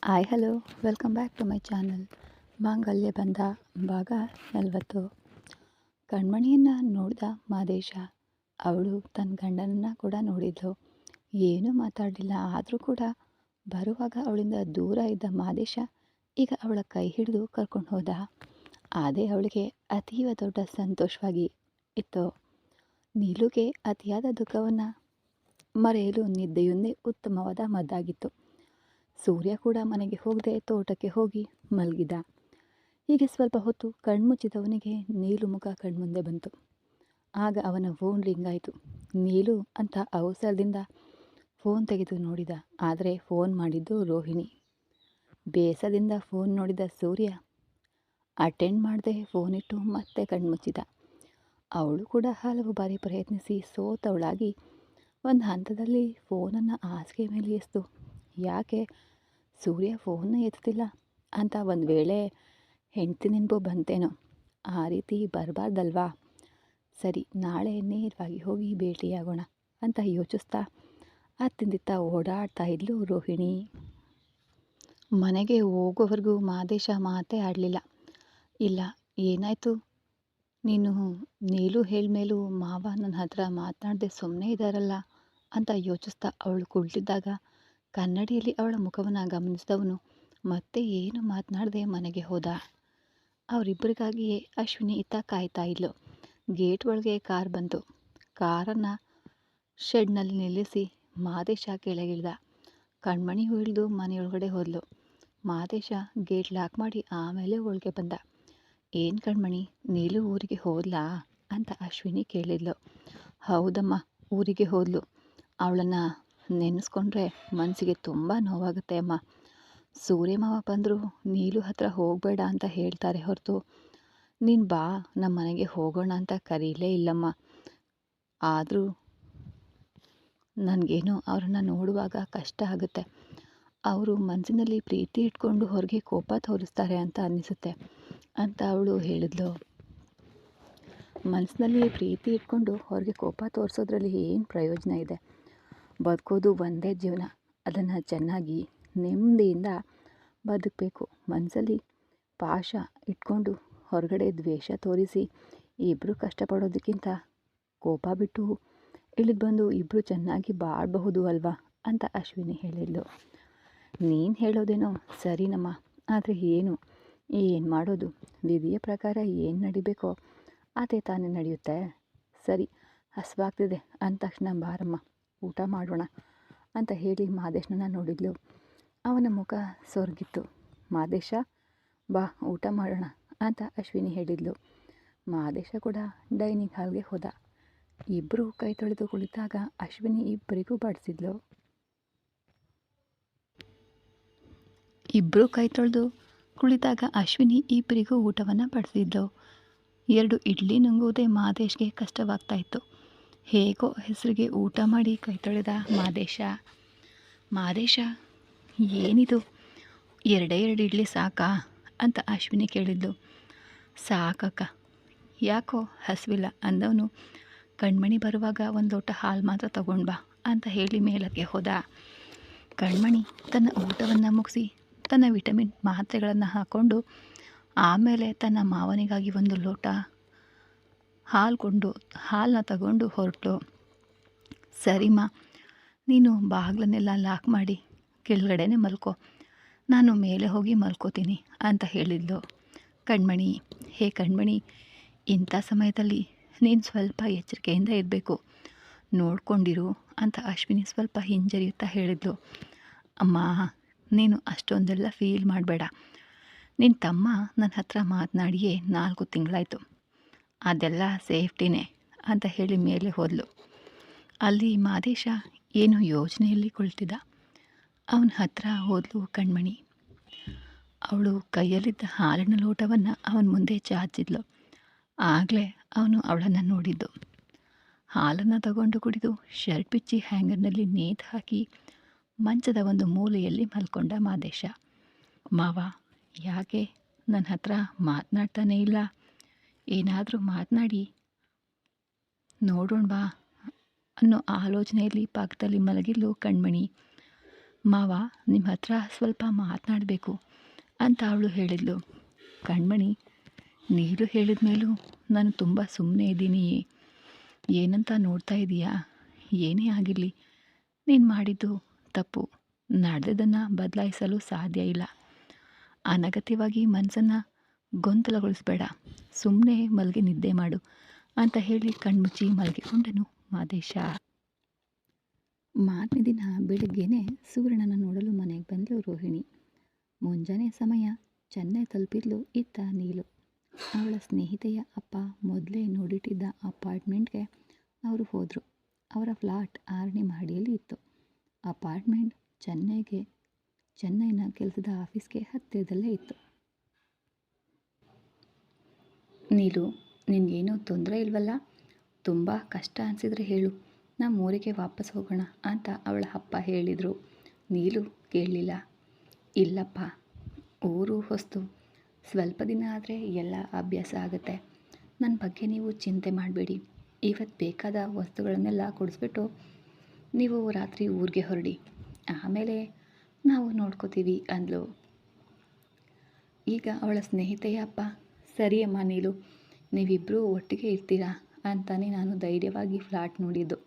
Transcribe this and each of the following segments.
Hi hello welcome back to my channel. ಮಾಂಗಲ್ಯ ಬಂಧ ಭಾಗ 40. ಕಣ್ಮಣಿಯನ್ನು ನೋಡಿದ ಮಾದೇಶ. ಅವಳು ತನ್ನ ಗಂಡನನ್ನು ಕೂಡ ನೋಡಿದ್ಲು. ಏನೂ ಮಾತಾಡಲಿಲ್ಲ. ಆದರೂ ಕೂಡ ಬರುವಾಗ ಅವಳಿಂದ ದೂರ ಇದ್ದ ಮಾದೇಶ ಈಗ ಅವಳ ಕೈ ಹಿಡಿದು ಕರ್ಕೊಂಡು ಹೋದ. ಅದೇ ಅವಳಿಗೆ ಅತೀವ ದೊಡ್ಡ ಸಂತೋಷವಾಗಿ ಇತ್ತು. ನೀಲುಗೆ ಅತಿಯಾದ ದುಃಖವನ್ನು ಮರೆಯಲು ನಿದ್ದೆಯೊಂದೇ ಉತ್ತಮವಾದ ಮದ್ದಾಗಿತ್ತು. ಸೂರ್ಯ ಕೂಡ ಮನೆಗೆ ಹೋಗದೆ ತೋಟಕ್ಕೆ ಹೋಗಿ ಮಲಗಿದ. ಹೀಗೆ ಸ್ವಲ್ಪ ಹೊತ್ತು ಕಣ್ಮುಚ್ಚಿದವನಿಗೆ ನೀಲು ಮುಖ ಕಣ್ಮುಂದೆ ಬಂತು. ಆಗ ಅವನ ಫೋನ್ ರಿಂಗ್ ಆಯಿತು. ನೀಲು ಅಂತ ಅವಸರದಿಂದ ಫೋನ್ ತೆಗೆದು ನೋಡಿದ. ಆದರೆ ಫೋನ್ ಮಾಡಿದ್ದು ರೋಹಿಣಿ. ಬೇಸದಿಂದ ಫೋನ್ ನೋಡಿದ ಸೂರ್ಯ ಅಟೆಂಡ್ ಮಾಡದೆ ಫೋನಿಟ್ಟು ಮತ್ತೆ ಕಣ್ಮುಚ್ಚಿದ. ಅವಳು ಕೂಡ ಹಲವು ಬಾರಿ ಪ್ರಯತ್ನಿಸಿ ಸೋತವಳಾಗಿ ಒಂದು ಹಂತದಲ್ಲಿ ಫೋನನ್ನು ಹಾಸಿಗೆ ಮೇಲೆ ಎಸ್ತು. ಯಾಕೆ ಸೂರ್ಯ ಫೋನ್ನ ಎತ್ತುತ್ತಿಲ್ಲ ಅಂತ ಒಂದು ವೇಳೆ ಹೆಂಡತಿ ನೆನಪು ಬಂತೇನೋ. ಆ ರೀತಿ ಬರಬಾರ್ದಲ್ವಾ. ಸರಿ, ನಾಳೆ ನೇರವಾಗಿ ಹೋಗಿ ಭೇಟಿಯಾಗೋಣ ಅಂತ ಯೋಚಿಸ್ತಾ ಅತ್ತಿಂದಿತ್ತ ಓಡಾಡ್ತಾ ಇದ್ಲು ರೋಹಿಣಿ. ಮನೆಗೆ ಹೋಗೋವರೆಗೂ ಮಾದೇಶ ಮಾತೇ ಆಡಲಿಲ್ಲ. ಇಲ್ಲ, ಏನಾಯಿತು, ನೀನು ನೀಲು ಹೇಳ್ಮೇಲೂ ಮಾವ ನನ್ನ ಹತ್ರ ಮಾತನಾಡದೆ ಸುಮ್ಮನೆ ಇದ್ದಾರಲ್ಲ ಅಂತ ಯೋಚಿಸ್ತಾ ಅವಳು ಕುಳಿತಿದ್ದಾಗ ಕನ್ನಡಿಯಲ್ಲಿ ಅವಳ ಮುಖವನ್ನು ಗಮನಿಸಿದವನು ಮತ್ತೆ ಏನು ಮಾತನಾಡದೆ ಮನೆಗೆ ಹೋದ. ಅವರಿಬ್ಬರಿಗಾಗಿಯೇ ಅಶ್ವಿನಿ ಇತ್ತ ಕಾಯ್ತಾ ಇದ್ಲು. ಗೇಟ್ ಒಳಗೆ ಕಾರ್ ಬಂತು. ಕಾರನ್ನು ಶೆಡ್ನಲ್ಲಿ ನಿಲ್ಲಿಸಿ ಮಾದೇಶ ಕೆಳಗಿಳಿದ. ಕಣ್ಮಣಿಯು ಇಳಿದು ಮನೆಯೊಳಗಡೆ ಹೋದ್ಲು. ಮಾದೇಶ ಗೇಟ್ ಲಾಕ್ ಮಾಡಿ ಆಮೇಲೆ ಒಳಗೆ ಬಂದ. ಏನು ಕಣ್ಮಣಿ, ನೀಲು ಊರಿಗೆ ಹೋದ್ಲಾ ಅಂತ ಅಶ್ವಿನಿ ಕೇಳಿದ್ಲು. ಹೌದಮ್ಮ, ಊರಿಗೆ ಹೋದ್ಲು. ಅವಳನ್ನು ನೆನೆಸ್ಕೊಂಡ್ರೆ ಮನಸ್ಸಿಗೆ ತುಂಬ ನೋವಾಗುತ್ತೆ ಅಮ್ಮ. ಸೂರ್ಯ ಮಾವ ಬಂದರೂ ನೀಲು ಹತ್ರ ಹೋಗಬೇಡ ಅಂತ ಹೇಳ್ತಾರೆ ಹೊರತು ನೀನು ಬಾ ನಮ್ಮ ಮನೆಗೆ ಹೋಗೋಣ ಅಂತ ಕರೀಲೇ ಇಲ್ಲಮ್ಮ. ಆದರೂ ನನಗೇನೋ ಅವರನ್ನು ನೋಡುವಾಗ ಕಷ್ಟ ಆಗುತ್ತೆ. ಅವರು ಮನಸ್ಸಿನಲ್ಲಿ ಪ್ರೀತಿ ಇಟ್ಕೊಂಡು ಹೊರಗೆ ಕೋಪ ತೋರಿಸ್ತಾರೆ ಅಂತ ಅನ್ನಿಸುತ್ತೆ ಅಂತ ಅವಳು ಹೇಳಿದ್ಲು. ಮನಸ್ಸಿನಲ್ಲಿ ಪ್ರೀತಿ ಇಟ್ಕೊಂಡು ಹೊರಗೆ ಕೋಪ ತೋರಿಸೋದ್ರಲ್ಲಿ ಏನು ಪ್ರಯೋಜನ ಇದೆ? ಬದುಕೋದು ಒಂದೇ ಜೀವನ. ಅದನ್ನು ಚೆನ್ನಾಗಿ ನೆಮ್ಮದಿಯಿಂದ ಬದುಕಬೇಕು. ಮನಸ್ಸಲ್ಲಿ ಪಾಶ ಇಟ್ಕೊಂಡು ಹೊರಗಡೆ ದ್ವೇಷ ತೋರಿಸಿ ಇಬ್ಬರು ಕಷ್ಟಪಡೋದಕ್ಕಿಂತ ಕೋಪ ಬಿಟ್ಟು ಇಳಿದು ಬಂದು ಇಬ್ಬರು ಚೆನ್ನಾಗಿ ಬಾಳಬಹುದು ಅಲ್ವಾ ಅಂತ ಅಶ್ವಿನಿ ಹೇಳಿದ್ಲು. ನೀನು ಹೇಳೋದೇನೋ ಸರಿನಮ್ಮ, ಆದರೆ ಏನು ಮಾಡೋದು? ವಿಧಿಯ ಪ್ರಕಾರ ಏನು ನಡಿಬೇಕೋ ಅದೇ ತಾನೇ ನಡೆಯುತ್ತೆ. ಸರಿ, ಹಸಿವಾಗ್ತಿದೆ ಅಂದ ತಕ್ಷಣ ಬಾರಮ್ಮ ಊಟ ಮಾಡೋಣ ಅಂತ ಹೇಳಿ ಮಾದೇಶನನ್ನು ನೋಡಿದ್ಲು. ಅವನ ಮುಖ ಸೊರಗಿತ್ತು. ಮಾದೇಶ, ಬಾ ಊಟ ಮಾಡೋಣ ಅಂತ ಅಶ್ವಿನಿ ಹೇಳಿದ್ಲು. ಮಾದೇಶ ಕೂಡ ಡೈನಿಂಗ್ ಹಾಲ್ಗೆ ಹೋದ. ಇಬ್ಬರು ಕೈ ತೊಳೆದು ಕುಳಿತಾಗ ಅಶ್ವಿನಿ ಇಬ್ಬರಿಗೂ ಬಡಿಸಿದ್ಲು. ಊಟವನ್ನು ಬಡಿಸಿದ್ಲು. 2 ಇಡ್ಲಿ ನುಂಗುವುದೇ ಮಾದೇಶ್ಗೆ ಕಷ್ಟವಾಗ್ತಾ ಇತ್ತು. ಹೇಗೋ ಹೆಸರಿಗೆ ಊಟ ಮಾಡಿ ಕೈ ತೊಳೆದ ಮಾದೇಶ, ಏನಿದು 2 ಇಡ್ಲಿ ಸಾಕಾ ಅಂತ ಅಶ್ವಿನಿ ಕೇಳಿದ್ಲು. ಸಾಕಕ್ಕ, ಯಾಕೋ ಹಸಿವಿಲ್ಲ ಅಂದವನು ಕಣ್ಮಣಿ ಬರುವಾಗ ಒಂದು ಲೋಟ ಹಾಲು ಮಾತ್ರ ತಗೊಂಡು ಬಾ ಅಂತ ಹೇಳಿ ಮೇಲಕ್ಕೆ ಹೋದ. ಕಣ್ಮಣಿ ತನ್ನ ಊಟವನ್ನು ಮುಗಿಸಿ ತನ್ನ ವಿಟಮಿನ್ ಮಾತ್ರೆಗಳನ್ನು ಹಾಕ್ಕೊಂಡು ಆಮೇಲೆ ತನ್ನ ಮಾವನಿಗಾಗಿ ಒಂದು ಲೋಟ ಹಾಲನ್ನ ತಗೊಂಡು ಹೊರಟು. ಸರಿಮ್ಮ, ನೀನು ಬಾಗಿಲನ್ನೆಲ್ಲ ಲಾಕ್ ಮಾಡಿ ಕೆಳಗಡೆನೆ ಮಲ್ಕೋ, ನಾನು ಮೇಲೆ ಹೋಗಿ ಮಲ್ಕೋತೀನಿ ಅಂತ ಹೇಳಿದ್ಲು. ಕಣ್ಮಣಿ, ಹೇ ಕಣ್ಮಣಿ, ಇಂಥ ಸಮಯದಲ್ಲಿ ನೀನು ಸ್ವಲ್ಪ ಎಚ್ಚರಿಕೆಯಿಂದ ಇರಬೇಕು, ನೋಡ್ಕೊಂಡಿರು ಅಂತ ಅಶ್ವಿನಿ ಸ್ವಲ್ಪ ಹಿಂಜರಿಯುತ್ತಾ ಹೇಳಿದ್ಲು. ಅಮ್ಮ, ನೀನು ಅಷ್ಟೊಂದೆಲ್ಲ ಫೀಲ್ ಮಾಡಬೇಡ. ನಿನ್ನ ತಮ್ಮ ನನ್ನ ಹತ್ರ ಮಾತನಾಡಿಯೇ 4 ತಿಂಗಳಾಯಿತು. ಅದೆಲ್ಲ ಸೇಫ್ಟಿನೇ ಅಂತ ಹೇಳಿ ಮೇಲೆ ಹೋದ್ಲು. ಅಲ್ಲಿ ಮಾದೇಶ ಏನೋ ಯೋಚನೆಯಲ್ಲಿ ಕುಳಿತಿದ್ದ. ಅವನ ಹತ್ರ ಹೋದ್ಲು ಕಣ್ಮಣಿ. ಅವಳು ಕೈಯಲ್ಲಿದ್ದ ಹಾಲಿನ ಲೋಟವನ್ನು ಅವನ ಮುಂದೆ ಚಾಚಿದ್ಲು. ಆಗಲೇ ಅವನು ಅವಳನ್ನು ನೋಡಿದ್ದು. ಹಾಲನ್ನು ತಗೊಂಡು ಕುಡಿದು ಶರ್ಟ್ ಬಿಚ್ಚಿ ಹ್ಯಾಂಗರ್ನಲ್ಲಿ ನೇತು ಹಾಕಿ ಮಂಚದ ಒಂದು ಮೂಲೆಯಲ್ಲಿ ಮಲ್ಕೊಂಡ ಮಾದೇಶ. ಮಾವ, ಯಾಕೆ ನನ್ನ ಹತ್ರ ಮಾತನಾಡ್ತಾನೇ ಇಲ್ಲ? ಏನಾದರೂ ಮಾತನಾಡಿ ನೋಡೋಣ ಬಾ ಅನ್ನೋ ಆಲೋಚನೆಯಲ್ಲಿ ಪಕ್ಕದಲ್ಲಿ ಮಲಗಿದ್ಲು ಕಣ್ಮಣಿ. ಮಾವ ನಿಮ್ಮ ಹತ್ರ ಸ್ವಲ್ಪ ಮಾತನಾಡಬೇಕು ಅಂತ ಅವಳು ಹೇಳಿದ್ಲು. ಕಣ್ಮಣಿ, ನೀರು ಹೇಳಿದ ಮೇಲೂ ನಾನು ತುಂಬ ಸುಮ್ಮನೆ ಇದ್ದೀನಿ. ಏನಂತ ನೋಡ್ತಾ ಇದೀಯಾ? ಏನೇ ಆಗಿರಲಿ, ನೀನು ಮಾಡಿದ್ದು ತಪ್ಪು. ನಡೆದದನ್ನು ಬದಲಾಯಿಸಲು ಸಾಧ್ಯ ಇಲ್ಲ. ಅನಗತ್ಯವಾಗಿ ಮನಸ್ಸನ್ನು ಗೊಂದಲಗೊಳಿಸಬೇಡ. ಸುಮ್ಮನೆ ಮಲಗಿ ನಿದ್ದೆ ಮಾಡು ಅಂತ ಹೇಳಿ ಕಣ್ಮುಚ್ಚಿ ಮಲಗಿಕೊಂಡನು ಮಾದೇಶ. ಮಾರನೇ ದಿನ ಬೆಳಿಗ್ಗೆನೇ ಸೂರ್ಯನನ್ನು ನೋಡಲು ಮನೆಗೆ ಬಂದಳು ರೋಹಿಣಿ. ಮುಂಜಾನೆ ಸಮಯ. ಚೆನ್ನೈ ತಲುಪಿದ್ಲು ಇತ್ತ ನೀಲು. ಅವಳ ಸ್ನೇಹಿತೆಯ ಅಪ್ಪ ಮೊದಲೇ ನೋಡಿಟ್ಟಿದ್ದ ಅಪಾರ್ಟ್ಮೆಂಟ್ಗೆ ಅವರು ಹೋದರು. ಅವರ ಫ್ಲಾಟ್ 6ನೇ ಮಹಡಿಯಲ್ಲಿ ಇತ್ತು. ಅಪಾರ್ಟ್ಮೆಂಟ್ ಚೆನ್ನೈನ ಕೆಲಸದ ಆಫೀಸ್ಗೆ ಹತ್ತಿರದಲ್ಲೇ ಇತ್ತು. ನೀಲು, ನಿನಗೇನೂ ತೊಂದರೆ ಇಲ್ವಲ್ಲ? ತುಂಬ ಕಷ್ಟ ಅನಿಸಿದರೆ ಹೇಳು, ನಮ್ಮ ಊರಿಗೆ ವಾಪಸ್ ಹೋಗೋಣ ಅಂತ ಅವಳ ಅಪ್ಪ ಹೇಳಿದರು. ನೀಲು ಕೇಳಲಿಲ್ಲ. ಇಲ್ಲಪ್ಪ, ಊರು ಹೊಸ್ತು, ಸ್ವಲ್ಪ ದಿನ ಆದರೆ ಎಲ್ಲ ಅಭ್ಯಾಸ ಆಗುತ್ತೆ. ನನ್ನ ಬಗ್ಗೆ ನೀವು ಚಿಂತೆ ಮಾಡಬೇಡಿ. ಇವತ್ತು ಬೇಕಾದ ವಸ್ತುಗಳನ್ನೆಲ್ಲ ಕೊಡಿಸ್ಬಿಟ್ಟು ನೀವು ರಾತ್ರಿ ಊರಿಗೆ ಹೊರಡಿ, ಆಮೇಲೆ ನಾವು ನೋಡ್ಕೋತೀವಿ ಅಂದ್ಲು. ಈಗ ಅವಳ ಸ್ನೇಹಿತೆಯ ಅಪ್ಪ, ಸರಿಯಮ್ಮ ನೀಲು, ನೀವಿಬ್ಬರೂ ಒಟ್ಟಿಗೆ ಇರ್ತೀರಾ ಅಂತಾನೆ ನಾನು ಧೈರ್ಯವಾಗಿ ಫ್ಲಾಟ್ ನೋಡಿದ್ದು.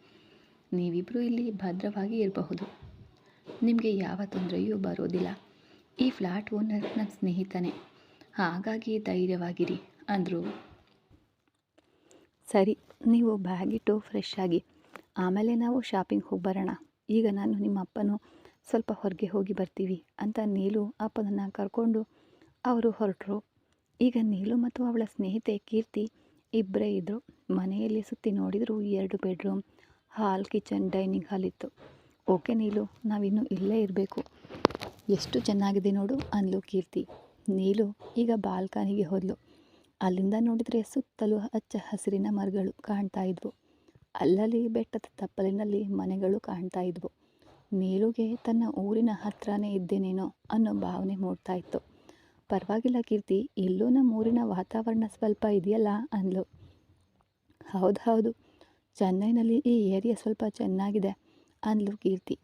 ನೀವಿಬ್ಬರೂ ಇಲ್ಲಿ ಭದ್ರವಾಗಿ ಇರಬಹುದು. ನಿಮಗೆ ಯಾವ ತೊಂದರೆಯೂ ಬರೋದಿಲ್ಲ. ಈ ಫ್ಲಾಟ್ ಓನರ್ ನನ್ನ ಸ್ನೇಹಿತನೇ, ಹಾಗಾಗಿ ಧೈರ್ಯವಾಗಿರಿ ಅಂದರು. ಸರಿ, ನೀವು ಬ್ಯಾಗಿಟ್ಟು ಫ್ರೆಶ್ ಆಗಿ, ಆಮೇಲೆ ನಾವು ಶಾಪಿಂಗ್ ಹೋಗಿ ಬರೋಣ. ಈಗ ನಾನು ನಿಮ್ಮ ಅಪ್ಪನೂ ಸ್ವಲ್ಪ ಹೊರಗೆ ಹೋಗಿ ಬರ್ತೀವಿ ಅಂತ ನೀಲು ಅಪ್ಪನನ್ನು ಕರ್ಕೊಂಡು ಅವರು ಹೊರಟರು. ಈಗ ನೀಲು ಮತ್ತು ಅವಳ ಸ್ನೇಹಿತೆ ಕೀರ್ತಿ ಇಬ್ಬರೇ ಇದ್ದರು. ಮನೆಯಲ್ಲಿ ಸುತ್ತಿ ನೋಡಿದರೂ 2 ಬೆಡ್ರೂಮ್, ಹಾಲ್, ಕಿಚನ್, ಡೈನಿಂಗ್ ಹಾಲ್ ಇತ್ತು. ಓಕೆ ನೀಲು, ನಾವಿನ್ನೂ ಇಲ್ಲೇ ಇರಬೇಕು. ಎಷ್ಟು ಚೆನ್ನಾಗಿದೆ ನೋಡು ಅಂದ್ಲು ಕೀರ್ತಿ. ನೀಲು ಈಗ ಬಾಲ್ಕನಿಗೆ ಹೋದ್ಲು. ಅಲ್ಲಿಂದ ನೋಡಿದರೆ ಸುತ್ತಲೂ ಹಚ್ಚ ಹಸಿರಿನ ಮರಗಳು ಕಾಣ್ತಾ ಇದ್ವು. ಅಲ್ಲಲ್ಲಿ ಬೆಟ್ಟದ ತಪ್ಪಲಿನಲ್ಲಿ ಮನೆಗಳು ಕಾಣ್ತಾ ಇದ್ವು. ನೀಲುಗೆ ತನ್ನ ಊರಿನ ಹತ್ರನೇ ಇದ್ದೇನೇನೋ ಅನ್ನೋ ಭಾವನೆ ಮೂಡ್ತಾ ಇತ್ತು. ಪರವಾಗಿಲ್ಲ ಕೀರ್ತಿ, ಇಲ್ಲೂ ನಮ್ಮ ಊರಿನ ವಾತಾವರಣ ಸ್ವಲ್ಪ ಇದೆಯಲ್ಲ ಅಂದ್ಲು. ಹೌದು, ಚೆನ್ನೈನಲ್ಲಿ ಈ ಏರಿಯಾ ಸ್ವಲ್ಪ ಚೆನ್ನಾಗಿದೆ ಅಂದ್ಲು ಕೀರ್ತಿ.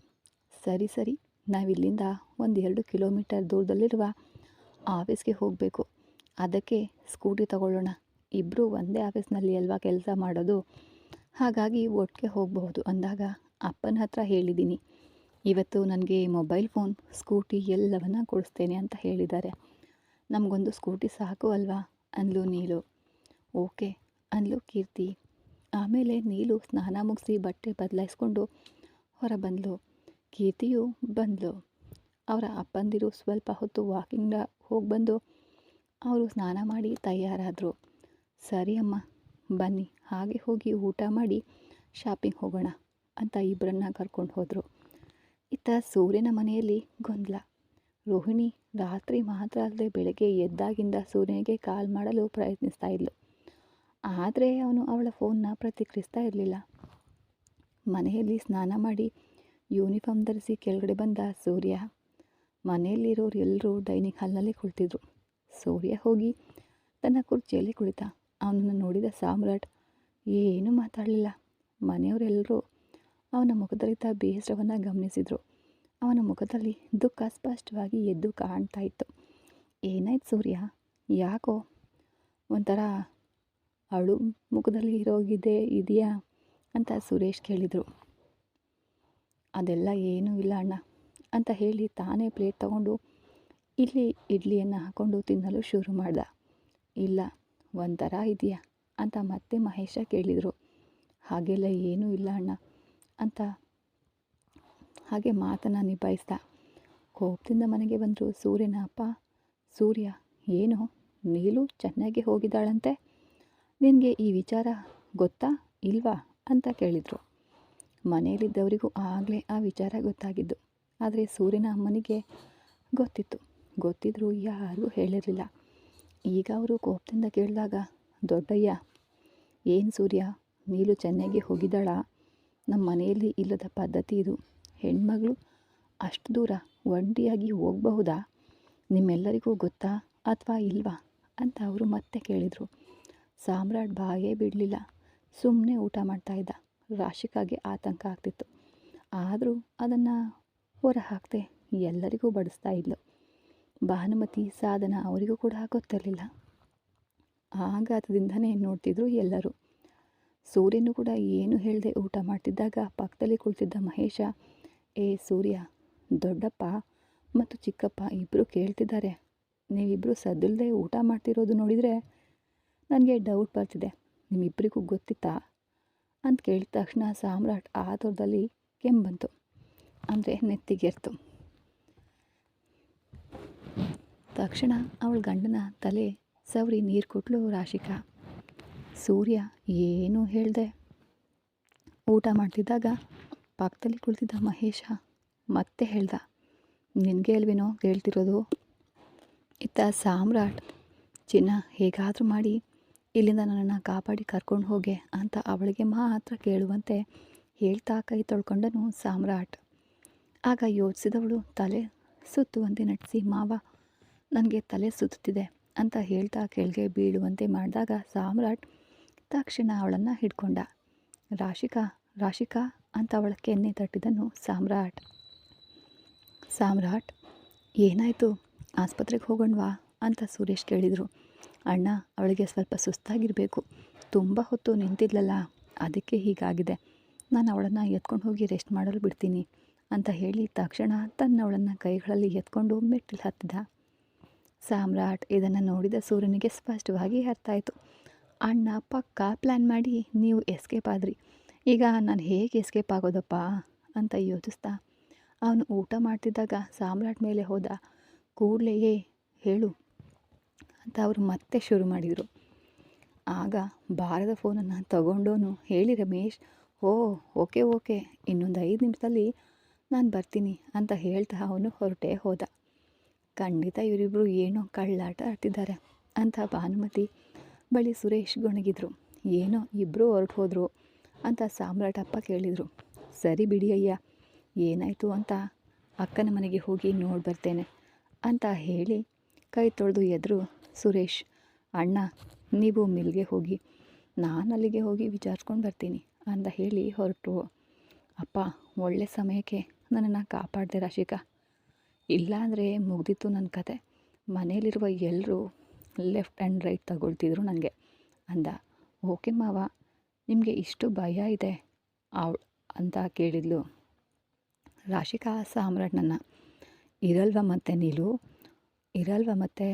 ಸರಿ, ನಾವಿಲ್ಲಿಂದ 1-2 ಕಿಲೋಮೀಟರ್ ದೂರದಲ್ಲಿರುವ ಆಫೀಸ್ಗೆ ಹೋಗಬೇಕು. ಅದಕ್ಕೆ ಸ್ಕೂಟಿ ತಗೊಳ್ಳೋಣ. ಇಬ್ಬರು ಒಂದೇ ಆಫೀಸ್ನಲ್ಲಿ ಅಲ್ವಾ ಕೆಲಸ ಮಾಡೋದು, ಹಾಗಾಗಿ ಒಟ್ಟಿಗೆ ಹೋಗಬಹುದು ಅಂದಾಗ ಅಪ್ಪನ ಹತ್ರ ಹೇಳಿದ್ದೀನಿ. ಇವತ್ತು ನನಗೆ ಮೊಬೈಲ್ ಫೋನ್, ಸ್ಕೂಟಿ ಎಲ್ಲವನ್ನ ಕೊಡಿಸ್ತೇನೆ ಅಂತ ಹೇಳಿದ್ದಾರೆ. ನಮಗೊಂದು ಸ್ಕೂಟಿ ಸಾಕು ಅಲ್ವಾ ಅಂದ್ಲು ನೀಲು. ಓಕೆ ಅಂದ್ಲು ಕೀರ್ತಿ. ಆಮೇಲೆ ನೀಲು ಸ್ನಾನ ಮುಗಿಸಿ ಬಟ್ಟೆ ಬದಲಾಯಿಸ್ಕೊಂಡು ಹೊರ ಬಂದಳು. ಕೀರ್ತಿಯು ಬಂದಳು. ಅವರ ಅಪ್ಪಂದಿರು ಸ್ವಲ್ಪ ಹೊತ್ತು ವಾಕಿಂಗ್ ಹೋಗಿ ಬಂದು ಅವರು ಸ್ನಾನ ಮಾಡಿ ತಯಾರಾದರು. ಸರಿ ಅಮ್ಮ, ಬನ್ನಿ, ಹಾಗೆ ಹೋಗಿ ಊಟ ಮಾಡಿ ಶಾಪಿಂಗ್ ಹೋಗೋಣ ಅಂತ ಇಬ್ಬರನ್ನ ಕರ್ಕೊಂಡು ಹೋದರು. ಇತ್ತ ಸೂರ್ಯನ ಮನೆಯಲ್ಲಿ ಗೊಂದಲ. ರೋಹಿಣಿ ರಾತ್ರಿ ಮಾತ್ರ ಅಲ್ಲದೆ ಬೆಳಗ್ಗೆ ಎದ್ದಾಗಿಂದ ಸೂರ್ಯನಿಗೆ ಕಾಲ್ ಮಾಡಲು ಪ್ರಯತ್ನಿಸ್ತಾ ಇದ್ಲು. ಆದರೆ ಅವನು ಅವಳ ಫೋನ್ನ ಪ್ರತಿಕ್ರಿಯಿಸ್ತಾ ಇರಲಿಲ್ಲ. ಮನೆಯಲ್ಲಿ ಸ್ನಾನ ಮಾಡಿ ಯೂನಿಫಾರ್ಮ್ ಧರಿಸಿ ಕೆಳಗಡೆ ಬಂದ ಸೂರ್ಯ. ಮನೆಯಲ್ಲಿರೋರು ಎಲ್ಲರೂ ಡೈನಿಂಗ್ ಹಾಲ್ನಲ್ಲಿ ಕುಳಿತಿದ್ರು. ಸೂರ್ಯ ಹೋಗಿ ತನ್ನ ಕುರ್ಚಿಯಲ್ಲಿ ಕುಳಿತ. ಅವನನ್ನು ನೋಡಿದ ಸಾಮ್ರಾಟ್ ಏನೂ ಮಾತಾಡಲಿಲ್ಲ. ಮನೆಯವರೆಲ್ಲರೂ ಅವನ ಮುಖದಲ್ಲಿದ್ದ ಬೇಸರವನ್ನು ಗಮನಿಸಿದರು. ಅವನ ಮುಖದಲ್ಲಿ ದುಃಖ ಸ್ಪಷ್ಟವಾಗಿ ಎದ್ದು ಕಾಣ್ತಾ ಇತ್ತು. ಏನಾಯ್ತು ಸೂರ್ಯ, ಯಾಕೋ ಒಂಥರ ಅಳು ಮುಖದಲ್ಲಿ ಇದೆಯಾ ಅಂತ ಸುರೇಶ್ ಕೇಳಿದರು. ಅದೆಲ್ಲ ಏನೂ ಇಲ್ಲ ಅಣ್ಣ ಅಂತ ಹೇಳಿ ತಾನೇ ಪ್ಲೇಟ್ ತಗೊಂಡು ಇಲ್ಲಿ ಇಡ್ಲಿಯನ್ನು ಹಾಕ್ಕೊಂಡು ತಿನ್ನಲು ಶುರು ಮಾಡ್ದ. ಇಲ್ಲ, ಒಂಥರ ಇದೆಯಾ ಅಂತ ಮತ್ತೆ ಮಹೇಶ ಕೇಳಿದರು. ಹಾಗೆಲ್ಲ ಏನೂ ಇಲ್ಲ ಅಣ್ಣ ಅಂತ ಹಾಗೆ ಮಾತನ್ನು ನಿಭಾಯಿಸ್ದ. ಕೋಪದಿಂದ ಮನೆಗೆ ಬಂದರು ಸೂರ್ಯನ ಅಪ್ಪ. ಸೂರ್ಯ, ಏನು, ನೀಲು ಚೆನ್ನೈಗೆ ಹೋಗಿದ್ದಾಳಂತೆ, ನಿನಗೆ ಈ ವಿಚಾರ ಗೊತ್ತಾ ಇಲ್ವಾ ಅಂತ ಕೇಳಿದರು. ಮನೆಯಲ್ಲಿದ್ದವರಿಗೂ ಆಗಲೇ ಆ ವಿಚಾರ ಗೊತ್ತಾಗಿದ್ದು. ಆದರೆ ಸೂರ್ಯನ ಅಮ್ಮನಿಗೆ ಗೊತ್ತಿದ್ದರೂ ಯಾರಿಗೂ ಹೇಳಿರಲಿಲ್ಲ. ಈಗ ಅವರು ಕೋಪದಿಂದ ಕೇಳಿದಾಗ, ದೊಡ್ಡಯ್ಯ, ಏನು ಸೂರ್ಯ, ನೀಲು ಚೆನ್ನೈಗೆ ಹೋಗಿದ್ದಾಳಾ? ನಮ್ಮ ಮನೆಯಲ್ಲಿ ಇಲ್ಲದ ಪದ್ಧತಿ ಇದು. ಹೆಣ್ಮಗಳು ಅಷ್ಟು ದೂರ ಒಂಟಿಯಾಗಿ ಹೋಗಬಹುದಾ? ನಿಮ್ಮೆಲ್ಲರಿಗೂ ಗೊತ್ತಾ ಅಥವಾ ಇಲ್ವಾ ಅಂತ ಅವರು ಮತ್ತೆ ಕೇಳಿದರು. ಸಾಮ್ರಾಟ್ ಬಾಯೇ ಬಿಡಲಿಲ್ಲ. ಸುಮ್ಮನೆ ಊಟ ಮಾಡ್ತಾಯಿದ್ದ. ರಾಶಿಕಾಗೆ ಆತಂಕ ಆಗ್ತಿತ್ತು. ಆದರೂ ಅದನ್ನು ಹೊರ ಹಾಕದೆ ಎಲ್ಲರಿಗೂ ಬಡಿಸ್ತಾ ಇದ್ಲು. ಭಾನುಮತಿ, ಸಾಧನ ಅವರಿಗೂ ಕೂಡ ಗೊತ್ತಿರಲಿಲ್ಲ. ಆಘಾತದಿಂದನೇ ನೋಡ್ತಿದ್ರು ಎಲ್ಲರೂ. ಸೂರ್ಯನು ಕೂಡ ಏನು ಹೇಳದೆ ಊಟ ಮಾಡ್ತಿದ್ದಾಗ ಪಕ್ಕದಲ್ಲಿ ಕುಳಿತಿದ್ದ ಮಹೇಶ, ಏ ಸೂರ್ಯ, ದೊಡ್ಡಪ್ಪ ಮತ್ತು ಚಿಕ್ಕಪ್ಪ ಇಬ್ಬರು ಕೇಳ್ತಿದ್ದಾರೆ. ನೀವಿಬ್ಬರು ಸದ್ದಿಲ್ಲದೆ ಊಟ ಮಾಡ್ತಿರೋದು ನೋಡಿದರೆ ನನಗೆ ಡೌಟ್ ಬರ್ತಿದೆ. ನಿಮ್ಮಿಬ್ಬರಿಗೂ ಗೊತ್ತಿತ್ತಾ ಅಂತ ಕೇಳಿದ ತಕ್ಷಣ ಸಾಮ್ರಾಟ್ ಆತುರದಲ್ಲಿ ಕೆಂಬಂತು, ಅಂದರೆ ನೆತ್ತಿಗೆರ್ತು. ತಕ್ಷಣ ಅವಳ ಗಂಡನ ತಲೆ ಸವರಿ ನೀರು ಕೊಟ್ಲು ರಾಶಿಕಾ. ಸೂರ್ಯ ಏನೂ ಹೇಳ್ದೆ ಊಟ ಮಾಡ್ತಿದ್ದಾಗ ಪಕ್ಕದಲ್ಲಿ ಕುಳಿತಿದ್ದ ಮಹೇಶ ಮತ್ತೆ ಹೇಳ್ದ, ನಿನಗೆ ಅಲ್ವೇನೋ ಕೇಳ್ತಿರೋದು. ಇತ್ತ ಸಾಮ್ರಾಟ್, ಚಿನ್ನ ಹೇಗಾದರೂ ಮಾಡಿ ಇಲ್ಲಿಂದ ನನ್ನನ್ನು ಕಾಪಾಡಿ ಕರ್ಕೊಂಡು ಹೋಗೆ ಅಂತ ಅವಳಿಗೆ ಮಾತ್ರ ಕೇಳುವಂತೆ ಹೇಳ್ತಾ ಕೈ ತೊಳ್ಕೊಂಡನು ಸಾಮ್ರಾಟ್. ಆಗ ಯೋಚಿಸಿದವಳು ತಲೆ ಸುತ್ತುವಂತೆ ನಟಿಸಿ, ಮಾವ ನನಗೆ ತಲೆ ಸುತ್ತುತ್ತಿದೆ ಅಂತ ಹೇಳ್ತಾ ಕೆಳಗೆ ಬೀಳುವಂತೆ ಮಾಡಿದಾಗ ಸಾಮ್ರಾಟ್ ತಕ್ಷಣ ಅವಳನ್ನು ಹಿಡ್ಕೊಂಡ. ರಾಶಿಕಾ, ರಾಶಿಕಾ ಅಂತ ಅವಳ ಕೆನ್ನೆ ತಟ್ಟಿದನು ಸಾಮ್ರಾಟ್. ಸಾಮ್ರಾಟ್, ಏನಾಯಿತು, ಆಸ್ಪತ್ರೆಗೆ ಹೋಗೋಣವಾ ಅಂತ ಸುರೇಶ್ ಕೇಳಿದರು. ಅಣ್ಣ, ಅವಳಿಗೆ ಸ್ವಲ್ಪ ಸುಸ್ತಾಗಿರಬೇಕು, ತುಂಬ ಹೊತ್ತು ನಿಂತಿದ್ಲಲ್ಲ, ಅದಕ್ಕೆ ಹೀಗಾಗಿದೆ. ನಾನು ಅವಳನ್ನು ಎತ್ಕೊಂಡು ಹೋಗಿ ರೆಸ್ಟ್ ಮಾಡಲು ಬಿಡ್ತೀನಿ ಅಂತ ಹೇಳಿ ತಕ್ಷಣ ತನ್ನವಳನ್ನು ಕೈಗಳಲ್ಲಿ ಎತ್ಕೊಂಡು ಮೆಟ್ಟಿಲು ಹತ್ತಿದ. ಸಾಮ್ರಾಟ್ ಇದನ್ನು ನೋಡಿದ ಸೂರ್ಯನಿಗೆ ಸ್ಪಷ್ಟವಾಗಿ ಅರ್ಥ ಆಯಿತು. ಅಣ್ಣ ಪಕ್ಕಾ ಪ್ಲ್ಯಾನ್ ಮಾಡಿ ನೀವು ಎಸ್ಕೇಪ್ ಆದ್ರಿ. ಈಗ ನಾನು ಹೇಗೆ ಎಸ್ಕೇಪ್ ಆಗೋದಪ್ಪ ಅಂತ ಯೋಚಿಸ್ತಾ ಅವನು ಊಟ ಮಾಡ್ತಿದ್ದಾಗ ಸಾಮ್ರಾಟ್ ಮೇಲೆ ಹೋದ. ಕೂಡಲೇ ಹೇಳು ಅಂತ ಅವರು ಮತ್ತೆ ಶುರು ಮಾಡಿದರು. ಆಗ ಬಾರದ ಫೋನನ್ನು ತಗೊಂಡೋನು, ಹೇಳಿ ರಮೇಶ್. ಓಕೆ ಓಕೆ, ಇನ್ನೊಂದು 5 ನಿಮಿಷದಲ್ಲಿ ನಾನು ಬರ್ತೀನಿ ಅಂತ ಹೇಳ್ತಾ ಅವನು ಹೊರಟೇ ಹೋದ. ಖಂಡಿತ ಇವರಿಬ್ಬರು ಏನೋ ಕಳ್ಳಾಟ ಆಡ್ತಿದ್ದಾರೆ ಅಂತ ಭಾನುಮತಿ ಬಳಿ ಸುರೇಶ್ ಗೊಣಗಿದ್ರು. ಏನೋ ಇಬ್ಬರು ಹೊರಟು ಹೋದರು ಅಂತ ಸಾಮ್ರಾಟಪ್ಪ ಕೇಳಿದರು. ಸರಿ ಬಿಡಿ ಅಯ್ಯ, ಏನಾಯಿತು ಅಂತ ಅಕ್ಕನ ಮನೆಗೆ ಹೋಗಿ ನೋಡಿ ಬರ್ತೇನೆ ಅಂತ ಹೇಳಿ ಕೈ ತೊಳೆದು ಎದ್ರು ಸುರೇಶ್. ಅಣ್ಣ, ನೀವು ಮಿಲ್ಗೆ ಹೋಗಿ, ನಾನು ಅಲ್ಲಿಗೆ ಹೋಗಿ ವಿಚಾರಿಸ್ಕೊಂಡು ಬರ್ತೀನಿ ಅಂತ ಹೇಳಿ ಹೊರಟು. ಅಪ್ಪ, ಒಳ್ಳೆ ಸಮಯಕ್ಕೆ ನನ್ನನ್ನು ಕಾಪಾಡಿದೆ ರಾಶಿಕಾ, ಇಲ್ಲಾಂದರೆ ಮುಗ್ದಿತ್ತು ನನ್ನ ಕತೆ. ಮನೇಲಿರುವ ಎಲ್ಲರೂ ಲೆಫ್ಟ್ ಆ್ಯಂಡ್ ರೈಟ್ ತಗೊಳ್ತಿದ್ರು ನನಗೆ ಅಂದ. ಓಕೆ ಮಾವ, ನಿಮಗೆ ಇಷ್ಟು ಭಯ ಇದೆ ಅಂತ ಕೇಳಿದ್ಲು ರಾಶಿಕಾ ಸಾಮ್ರಾಟ್ನನ್ನು. ಇರಲ್ವ ಮತ್ತೆ ನೀಲು, ಇರಲ್ವ ಮತ್ತೆ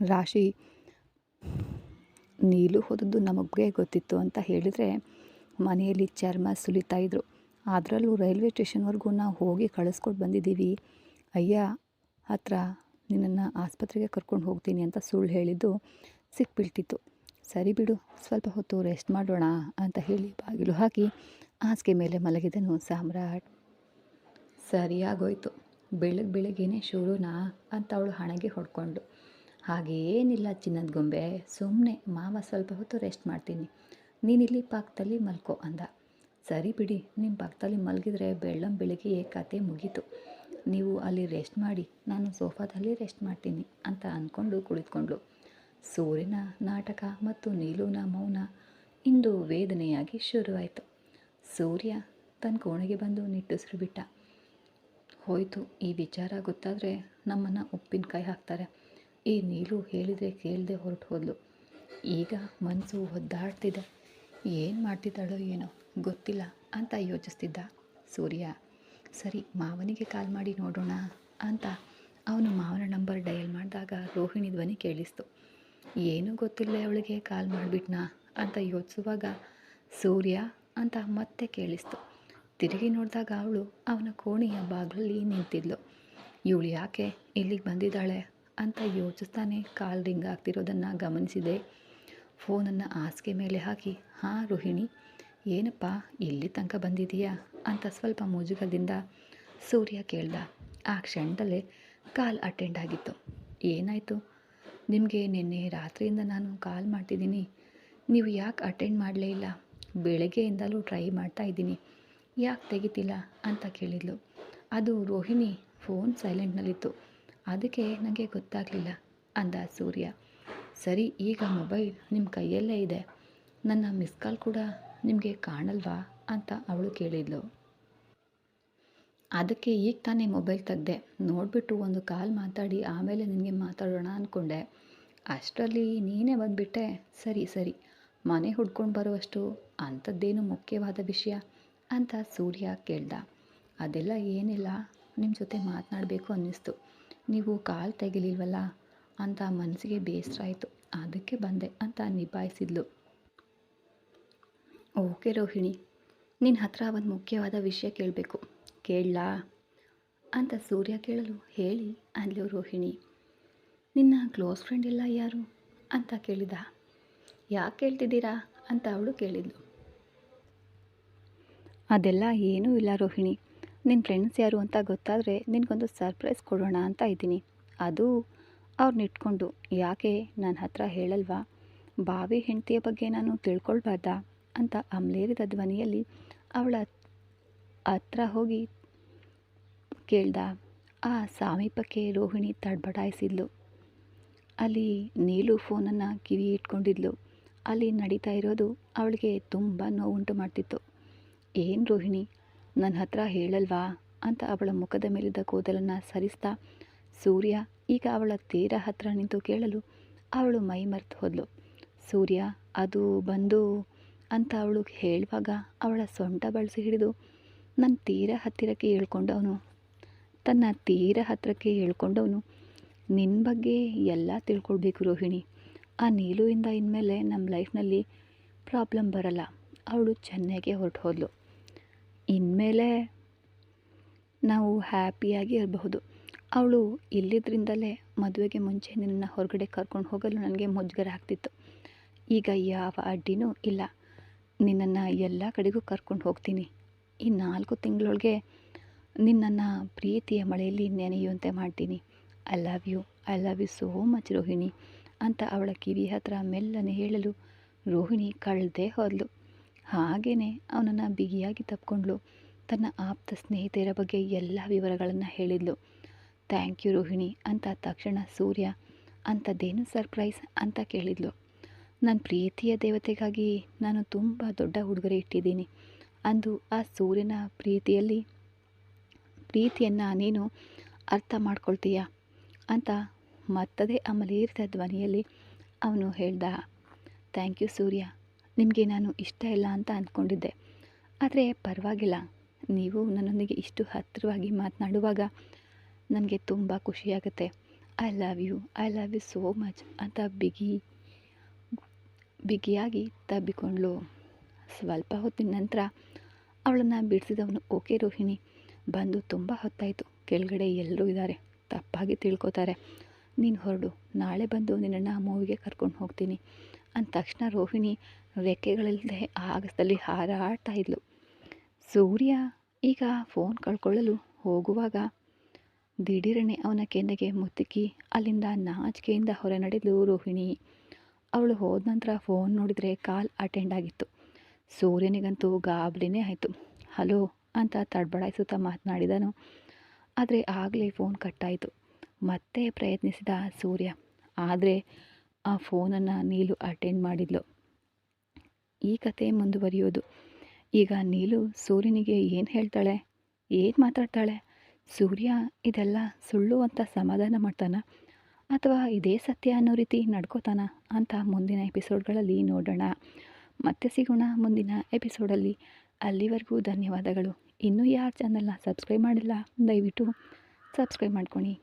ರಾಶಿ, ನೀಲು ಹೋದದ್ದು ನಮಗೆ ಗೊತ್ತಿತ್ತು ಅಂತ ಹೇಳಿದರೆ ಮನೆಯಲ್ಲಿ ಚರ್ಮ ಸುಲಿತಾಯಿದ್ರು. ಅದರಲ್ಲೂ ರೈಲ್ವೆ ಸ್ಟೇಷನ್ವರೆಗೂ ನಾವು ಹೋಗಿ ಕಳಿಸ್ಕೊಟ್ಟು ಬಂದಿದ್ದೀವಿ. ಅಯ್ಯ ಹತ್ರ ನಿನ್ನನ್ನು ಆಸ್ಪತ್ರೆಗೆ ಕರ್ಕೊಂಡು ಹೋಗ್ತೀನಿ ಅಂತ ಸುಳ್ಳು ಹೇಳಿದ್ದು ಸಿಕ್ಬಿಳ್ತಿತ್ತು. ಸರಿ ಬಿಡು, ಸ್ವಲ್ಪ ಹೊತ್ತು ರೆಸ್ಟ್ ಮಾಡೋಣ ಅಂತ ಹೇಳಿ ಬಾಗಿಲು ಹಾಕಿ ಹಾಸಿಗೆ ಮೇಲೆ ಮಲಗಿದನು ಸಾಮ್ರಾಟ್. ಸರಿಯಾಗೋಯ್ತು, ಬೆಳಗ್ಗೆನೇ ಶುರುನಾ ಅಂತ ಅವಳು ಹಣೆಗೆ ಹೊಡ್ಕೊಂಡು. ಹಾಗೇನಿಲ್ಲ ಚಿನ್ನದ ಗೊಂಬೆ, ಸುಮ್ಮನೆ ಮಾವ ಸ್ವಲ್ಪ ಹೊತ್ತು ರೆಸ್ಟ್ ಮಾಡ್ತೀನಿ, ನೀನಿಲ್ಲಿ ಪಕ್ಕದಲ್ಲಿ ಮಲ್ಕೋ ಅಂದ. ಸರಿ ಬಿಡಿ, ನಿಮ್ಮ ಪಕ್ಕದಲ್ಲಿ ಮಲಗಿದ್ರೆ ಬೆಳಗ್ಗೆ ಕತೆ ಮುಗೀತು. ನೀವು ಅಲ್ಲಿ ರೆಸ್ಟ್ ಮಾಡಿ, ನಾನು ಸೋಫಾದಲ್ಲಿ ರೆಸ್ಟ್ ಮಾಡ್ತೀನಿ ಅಂತ ಅಂದ್ಕೊಂಡು ಕುಳಿತುಕೊಂಡ್ಳು. ಸೂರ್ಯನ ನಾಟಕ ಮತ್ತು ನೀಲುನ ಮೌನ ಇಂದು ವೇದನೆಯಾಗಿ ಶುರುವಾಯಿತು. ಸೂರ್ಯ ತನ್ನ ಕೋಣೆಗೆ ಬಂದು ನಿಟ್ಟುಸಿರು ಬಿಟ್ಟ. ಹೋಯಿತು, ಈ ವಿಚಾರ ಗೊತ್ತಾದರೆ ನಮ್ಮನ್ನು ಉಪ್ಪಿನಕಾಯಿ ಹಾಕ್ತಾರೆ. ಈ ನೀಲು ಹೇಳಿದರೆ ಕೇಳದೆ ಹೊರಟು ಹೋದ್ಲು. ಈಗ ಮನಸ್ಸು ಒದ್ದಾಡ್ತಿದೆ, ಏನು ಮಾಡ್ತಿದ್ದಾಳೋ ಏನೋ ಗೊತ್ತಿಲ್ಲ ಅಂತ ಯೋಚಿಸ್ತಿದ್ದ ಸೂರ್ಯ. ಸರಿ, ಮಾವನಿಗೆ ಕಾಲ್ ಮಾಡಿ ನೋಡೋಣ ಅಂತ ಅವನು ಮಾವನ ನಂಬರ್ ಡಯಲ್ ಮಾಡಿದಾಗ ರೋಹಿಣಿ ಧ್ವನಿ ಕೇಳಿಸ್ತು. ಏನೂ ಗೊತ್ತಿಲ್ಲ ಅವಳಿಗೆ ಕಾಲ್ ಮಾಡಿಬಿಟ್ನಾ ಅಂತ ಯೋಚಿಸುವಾಗ ಸೂರ್ಯ ಅಂತ ಮತ್ತೆ ಕೇಳಿಸ್ತು. ತಿರುಗಿ ನೋಡಿದಾಗ ಅವಳು ಅವನ ಕೋಣೆಯ ಬಾಗಿಲಲ್ಲಿ ನಿಂತಿದ್ಲು. ಇವಳು ಯಾಕೆ ಇಲ್ಲಿಗೆ ಬಂದಿದ್ದಾಳೆ ಅಂತ ಯೋಚಿಸ್ತಾನೆ ಕಾಲ್ ರಿಂಗ್ ಆಗ್ತಿರೋದನ್ನು ಗಮನಿಸಿದೆ. ಫೋನನ್ನು ಹಾಸಿಗೆ ಮೇಲೆ ಹಾಕಿ, ಹಾಂ ರೋಹಿಣಿ, ಏನಪ್ಪ ಇಲ್ಲಿ ತನಕ ಬಂದಿದೆಯಾ ಅಂತ ಸ್ವಲ್ಪ ಮುಜುಗರದಿಂದ ಸೂರ್ಯ ಕೇಳ್ದ. ಆ ಕ್ಷಣದಲ್ಲೇ ಕಾಲ್ ಅಟೆಂಡ್ ಆಗಿತ್ತು. ಏನಾಯಿತು, ನಿಮಗೆ ನಿನ್ನೆ ರಾತ್ರಿಯಿಂದ ನಾನು ಕಾಲ್ ಮಾಡ್ತಿದ್ದೀನಿ, ನೀವು ಯಾಕೆ ಅಟೆಂಡ್ ಮಾಡಲೇ ಇಲ್ಲ? ಬೆಳಗ್ಗೆಯಿಂದಲೂ ಟ್ರೈ ಮಾಡ್ತಾ ಇದ್ದೀನಿ, ಯಾಕೆ ತೆಗಿತಿಲ್ಲ ಅಂತ ಕೇಳಿದ್ಲು. ಅದು ರೋಹಿಣಿ, ಫೋನ್ ಸೈಲೆಂಟ್ನಲ್ಲಿತ್ತು, ಅದಕ್ಕೆ ನನಗೆ ಗೊತ್ತಾಗಲಿಲ್ಲ ಅಂದ ಸೂರ್ಯ. ಸರಿ, ಈಗ ಮೊಬೈಲ್ ನಿಮ್ಮ ಕೈಯಲ್ಲೇ ಇದೆ, ನನ್ನ ಮಿಸ್ ಕಾಲ್ ಕೂಡ ನಿಮಗೆ ಕಾಣಲ್ವಾ ಅಂತ ಅವಳು ಕೇಳಿದ್ಲು. ಅದಕ್ಕೆ ಈಗ ತಾನೇ ಮೊಬೈಲ್ ತೆಗ್ದೆ. ನೋಡಿಬಿಟ್ಟು ಒಂದು ಕಾಲ್ ಮಾತಾಡಿ ಆಮೇಲೆ ನಿನಗೆ ಮಾತಾಡೋಣ ಅಂದ್ಕೊಂಡೆ. ಅಷ್ಟರಲ್ಲಿ ನೀನೇ ಬಂದುಬಿಟ್ಟೆ. ಸರಿ ಸರಿ, ಮನೆ ಹುಡ್ಕೊಂಡು ಬರುವಷ್ಟು ಅಂಥದ್ದೇನು ಮುಖ್ಯವಾದ ವಿಷಯ ಅಂತ ಸೂರ್ಯ ಕೇಳ್ದ. ಅದೆಲ್ಲ ಏನಿಲ್ಲ, ನಿಮ್ಮ ಜೊತೆ ಮಾತನಾಡಬೇಕು ಅನ್ನಿಸ್ತು. ನೀವು ಕಾಲ್ ತೆಗಿಲಿಲ್ವಲ್ಲ ಅಂತ ಮನಸ್ಸಿಗೆ ಬೇಸರ ಆಯಿತು, ಅದಕ್ಕೆ ಬಂದೆ ಅಂತ ನಿಭಾಯಿಸಿದ್ಲು. ಓಕೆ ರೋಹಿಣಿ, ನಿನ್ನ ಹತ್ರ ಒಂದು ಮುಖ್ಯವಾದ ವಿಷಯ ಕೇಳಬೇಕು, ಕೇಳಲಾ ಅಂತ ಸೂರ್ಯ ಕೇಳಲು ಹೇಳಿ ಅಂದ್ಲು ರೋಹಿಣಿ. ನಿನ್ನ ಕ್ಲೋಸ್ ಫ್ರೆಂಡ್ ಎಲ್ಲ ಯಾರು ಅಂತ ಕೇಳಿದ. ಯಾಕೆ ಕೇಳ್ತಿದ್ದೀರಾ ಅಂತ ಅವಳು ಕೇಳಿದ್ಲು. ಅದೆಲ್ಲ ಏನೂ ಇಲ್ಲ ರೋಹಿಣಿ, ನಿನ್ನ ಫ್ರೆಂಡ್ಸ್ ಯಾರು ಅಂತ ಗೊತ್ತಾದರೆ ನಿನಗೊಂದು ಸರ್ಪ್ರೈಸ್ ಕೊಡೋಣ ಅಂತ ಇದ್ದೀನಿ. ಅದು ಅವ್ರನ್ನ ಇಟ್ಕೊಂಡು ಯಾಕೆ ನನ್ನ ಹತ್ರ ಹೇಳಲ್ವಾ? ಬಾವಿ ಹೆಂಡತಿಯ ಬಗ್ಗೆ ನಾನು ತಿಳ್ಕೊಳ್ಬಾರ್ದಾ ಅಂತ ಅಮ್ಲೇರಿದ ಧ್ವನಿಯಲ್ಲಿ ಅವಳ ಹತ್ರ ಹೋಗಿ ಕೇಳ್ದ. ಆ ಸಮೀಪಕ್ಕೆ ರೋಹಿಣಿ ತಡಬಡಾಯಿಸಿದ್ಲು. ಅಲ್ಲಿ ನೀಲು ಫೋನನ್ನು ಕಿವಿ ಇಟ್ಕೊಂಡಿದ್ಲು. ಅಲ್ಲಿ ನಡೀತಾ ಇರೋದು ಅವಳಿಗೆ ತುಂಬ ನೋವುಂಟು ಮಾಡ್ತಿತ್ತು. ಏನು ರೋಹಿಣಿ, ನನ್ನ ಹತ್ರ ಹೇಳಲ್ವಾ ಅಂತ ಅವಳ ಮುಖದ ಮೇಲಿದ್ದ ಕೂದಲನ್ನು ಸರಿಸ್ತಾ ಸೂರ್ಯ ಈಗ ಅವಳ ತೀರ ಹತ್ರ ನಿಂತು ಕೇಳಲು ಅವಳು ಮೈ ಮರೆತು ಹೋದ್ಲು. ಸೂರ್ಯ ಅದು ಬಂದು ಅಂತ ಅವಳು ಹೇಳುವಾಗ ಅವಳ ಸೊಂಟ ಬಳಸಿ ಹಿಡಿದು ನನ್ನ ತೀರ ಹತ್ತಿರಕ್ಕೆ ತನ್ನ ತೀರ ಹತ್ತಿರಕ್ಕೆ ಹೇಳ್ಕೊಂಡವನು ನಿನ್ನ ಬಗ್ಗೆ ಎಲ್ಲ ತಿಳ್ಕೊಳ್ಬೇಕು ರೋಹಿಣಿ. ಆ ನೀಲುವಿಂದ ಇನ್ಮೇಲೆ ನಮ್ಮ ಲೈಫ್ನಲ್ಲಿ ಪ್ರಾಬ್ಲಮ್ ಬರಲ್ಲ. ಅವಳು ಚೆನ್ನೈಗೆ ಹೊರಟು ಹೋದ್ಲು. ಇನ್ಮೇಲೆ ನಾವು ಹ್ಯಾಪಿಯಾಗಿ ಇರಬಹುದು. ಅವಳು ಇಲ್ಲಿದ್ದರಿಂದಲೇ ಮದುವೆಗೆ ಮುಂಚೆ ನಿನ್ನನ್ನು ಹೊರಗಡೆ ಕರ್ಕೊಂಡು ಹೋಗಲು ನನಗೆ ಮುಜುಗರ ಆಗ್ತಿತ್ತು. ಈಗ ಯಾವ ಅಡ್ಡಿನೂ ಇಲ್ಲ, ನಿನ್ನನ್ನು ಎಲ್ಲ ಕಡೆಗೂ ಕರ್ಕೊಂಡು ಹೋಗ್ತೀನಿ. ಈ 4 ತಿಂಗಳೊಳಗೆ ನಿನ್ನನ್ನು ಪ್ರೀತಿಯ ಮಳೆಯಲ್ಲಿ ನೆನೆಯುವಂತೆ ಮಾಡ್ತೀನಿ. I love you so much Rohini ಅಂತ ಅವಳ ಕಿವಿ ಹತ್ರ ಮೆಲ್ಲನೆ ಹೇಳಲು ರೋಹಿಣಿ ಕಳೆದೇ ಹೋದ್ಲು. ಹಾಗೆಯೇ ಅವನನ್ನು ಬಿಗಿಯಾಗಿ ತಪ್ಪಿಕೊಂಡ್ಳು. ತನ್ನ ಆಪ್ತ ಸ್ನೇಹಿತೆಯರ ಬಗ್ಗೆ ಎಲ್ಲ ವಿವರಗಳನ್ನು ಹೇಳಿದ್ಲು. ಥ್ಯಾಂಕ್ ಯು ರೋಹಿಣಿ ಅಂತ ತಕ್ಷಣ ಸೂರ್ಯ ಅಂಥದ್ದೇನು ಸರ್ಪ್ರೈಸ್ ಅಂತ ಕೇಳಿದ್ಲು. ನನ್ನ ಪ್ರೀತಿಯ ದೇವತೆಗಾಗಿ ನಾನು ತುಂಬ ದೊಡ್ಡ ಉಡುಗೊರೆ ಇಟ್ಟಿದ್ದೀನಿ. ಅಂದು ಆ ಸೂರ್ಯನ ಪ್ರೀತಿಯನ್ನು ನೀನು ಅರ್ಥ ಮಾಡ್ಕೊಳ್ತೀಯಾ ಅಂತ ಮತ್ತದೇ ಅಮಲೇರಿದ ಧ್ವನಿಯಲ್ಲಿ ಅವನು ಹೇಳ್ದ. ಥ್ಯಾಂಕ್ ಯು ಸೂರ್ಯ, ನಿಮಗೆ ನಾನು ಇಷ್ಟ ಇಲ್ಲ ಅಂತ ಅಂದ್ಕೊಂಡಿದ್ದೆ, ಆದರೆ ಪರವಾಗಿಲ್ಲ. ನೀವು ನನ್ನೊಂದಿಗೆ ಇಷ್ಟು ಹತ್ತಿರವಾಗಿ ಮಾತನಾಡುವಾಗ ನನಗೆ ತುಂಬ ಖುಷಿಯಾಗುತ್ತೆ. I love you so much ಅಂತ ಬಿಗಿಯಾಗಿ ತಬ್ಬಿಕೊಂಡ್ಳು. ಸ್ವಲ್ಪ ಹೊತ್ತಿನ ನಂತರ ಅವಳನ್ನು ಬಿಡಿಸಿದವನು, ಓಕೆ ರೋಹಿಣಿ, ಬಂದು ತುಂಬ ಹೊತ್ತಾಯಿತು, ಕೆಳಗಡೆ ಎಲ್ಲರೂ ಇದ್ದಾರೆ, ತಪ್ಪಾಗಿ ತಿಳ್ಕೊತಾರೆ, ನೀನು ಹೊರಡು, ನಾಳೆ ಬಂದು ನಿನ್ನನ್ನು ಮೂವಿಗೆ ಕರ್ಕೊಂಡು ಹೋಗ್ತೀನಿ ಅಂದ ತಕ್ಷಣ ರೋಹಿಣಿ ರೆಕ್ಕೆಗಳಿಲ್ಲದೆ ಆಗಸದಲ್ಲಿ ಹಾರಾಡ್ತಾ ಇದ್ಲು. ಸೂರ್ಯ ಈಗ ಫೋನ್ ಕಳ್ಕೊಳ್ಳಲು ಹೋಗುವಾಗ ದಿಢೀರನೆ ಅವನ ಕೆನ್ನೆಗೆ ಮುತ್ತಿಕ್ಕಿ ಅಲ್ಲಿಂದ ನಾಚಿಕೆಯಿಂದ ಹೊರ ನಡೆದ್ಲು ರೋಹಿಣಿ. ಅವಳು ಹೋದ ನಂತರ ಫೋನ್ ನೋಡಿದರೆ ಕಾಲ್ ಅಟೆಂಡ್ ಆಗಿತ್ತು. ಸೂರ್ಯನಿಗಂತೂ ಗಾಬರಿನೇ ಆಯಿತು. ಹಲೋ ಅಂತ ತಡಬಡಾಯಿಸುತ್ತಾ ಮಾತನಾಡಿದನು. ಆದರೆ ಆಗಲೇ ಫೋನ್ ಕಟ್ಟಾಯಿತು. ಮತ್ತೆ ಪ್ರಯತ್ನಿಸಿದ ಸೂರ್ಯ, ಆದರೆ ಆ ಫೋನನ್ನು ನೀಲು ಅಟೆಂಡ್ ಮಾಡಿದ್ಲು. ಈ ಕತೆ ಮುಂದುವರಿಯೋದು. ಈಗ ನೀಲು ಸೂರ್ಯನಿಗೆ ಏನು ಹೇಳ್ತಾಳೆ, ಏನು ಮಾತಾಡ್ತಾಳೆ? ಸೂರ್ಯ ಇದೆಲ್ಲ ಸುಳ್ಳು ಅಂತ ಸಮಾಧಾನ ಮಾಡ್ತಾನ ಅಥವಾ ಇದೇ ಸತ್ಯ ಅನ್ನೋ ರೀತಿ ನಡ್ಕೋತಾನ ಅಂತ ಮುಂದಿನ ಎಪಿಸೋಡ್ಗಳಲ್ಲಿ ನೋಡೋಣ. ಮತ್ತೆ ಸಿಗೋಣ ಮುಂದಿನ ಎಪಿಸೋಡಲ್ಲಿ. ಅಲ್ಲಿವರೆಗೂ ಧನ್ಯವಾದಗಳು. ಇನ್ನೂ ಯಾರು ಚಾನಲ್ನ ಸಬ್ಸ್ಕ್ರೈಬ್ ಮಾಡಿಲ್ಲ ದಯವಿಟ್ಟು ಸಬ್ಸ್ಕ್ರೈಬ್ ಮಾಡ್ಕೊಳ್ಳಿ.